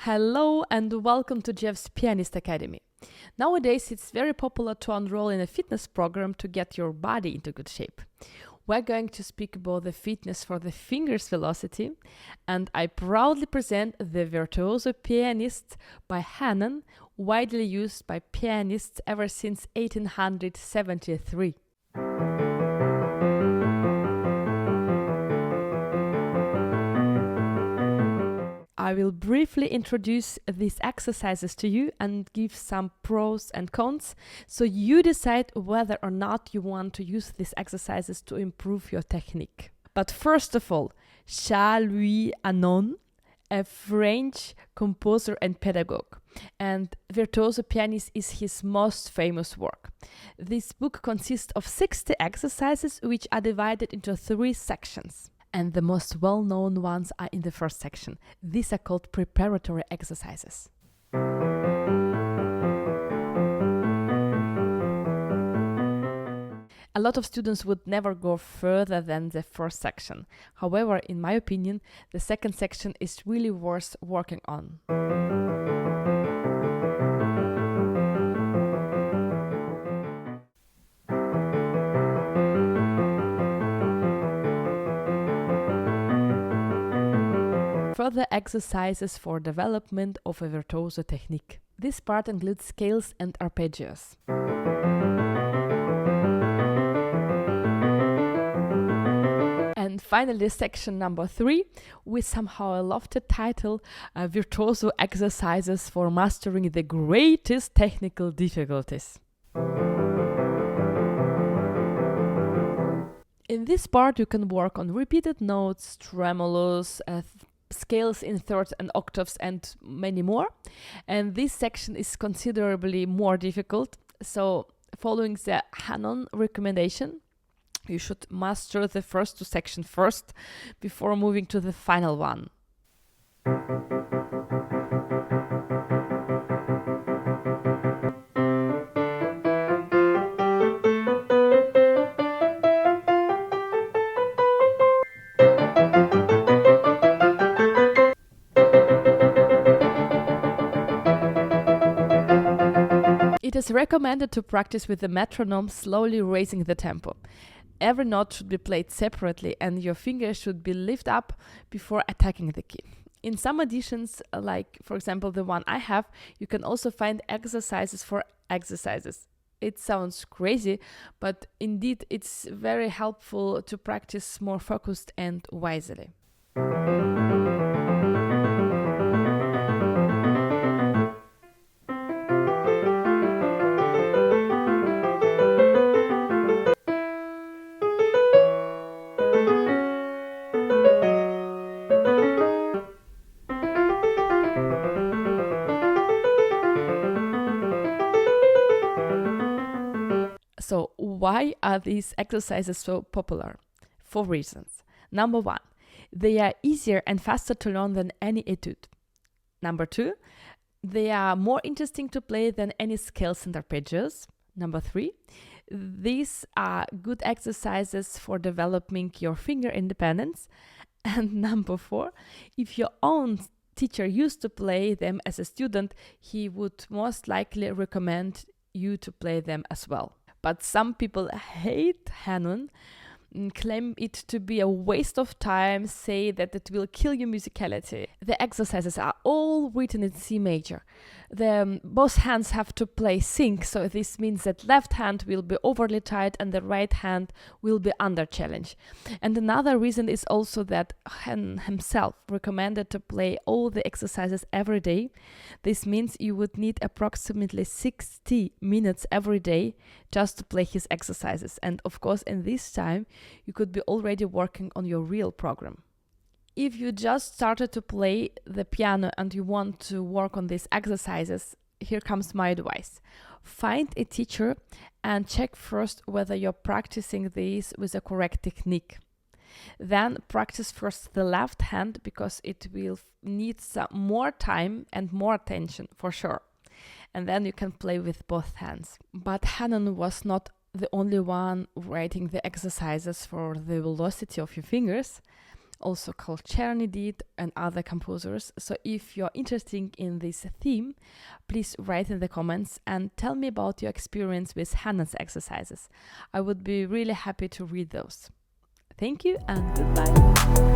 Hello and welcome to Jeff's Pianist Academy. Nowadays, it's very popular to enroll in a fitness program to get your body into good shape. We're going to speak about the fitness for the fingers velocity, and I proudly present the Virtuoso Pianist by Hanon, widely used by pianists ever since 1873. I will briefly introduce these exercises to you and give some pros and cons, so you decide whether or not you want to use these exercises to improve your technique. But first of all, Charles Hanon, a French composer and pedagogue, and Virtuoso Pianist is his most famous work. This book consists of 60 exercises which are divided into 3 sections. And the most well-known ones are in the first section. These are called preparatory exercises. A lot of students would never go further than the first section. However, in my opinion, the second section is really worth working on. Further exercises for development of a virtuoso technique. This part includes scales and arpeggios. And finally, section number 3, with somehow a lofty title, Virtuoso Exercises for Mastering the Greatest Technical Difficulties. In this part, you can work on repeated notes, tremolos, scales in thirds and octaves, and many more. And this section is considerably more difficult. So, following the Hanon recommendation, you should master the first 2 sections first before moving to the final one. It is recommended to practice with the metronome, slowly raising the tempo. Every note should be played separately and your fingers should be lifted up before attacking the key. In some editions, like for example the one I have, you can also find exercises for exercises. It sounds crazy, but indeed it's very helpful to practice more focused and wisely. So, why are these exercises so popular? 4 reasons. Number 1, they are easier and faster to learn than any étude. Number 2, they are more interesting to play than any scales and arpeggios. Number 3, these are good exercises for developing your finger independence. And number 4, if your own teacher used to play them as a student, he would most likely recommend you to play them as well. But some people hate Hanon, claim it to be a waste of time, say that it will kill your musicality. The exercises are all written in C major. Both hands have to play sync, so this means that left hand will be overly tight and the right hand will be under challenge. And another reason is also that Hanon himself recommended to play all the exercises every day. This means you would need approximately 60 minutes every day just to play his exercises. And of course, in this time, you could be already working on your real program. If you just started to play the piano and you want to work on these exercises, here comes my advice. Find a teacher and check first whether you're practicing these with a correct technique. Then practice first the left hand because it will need some more time and more attention for sure. And then you can play with both hands. But Hanon was not the only one writing the exercises for the velocity of your fingers. also called Czerny did, and other composers. So if you're interested in this theme, please write in the comments and tell me about your experience with Hanon's exercises. I would be really happy to read those. Thank you and goodbye.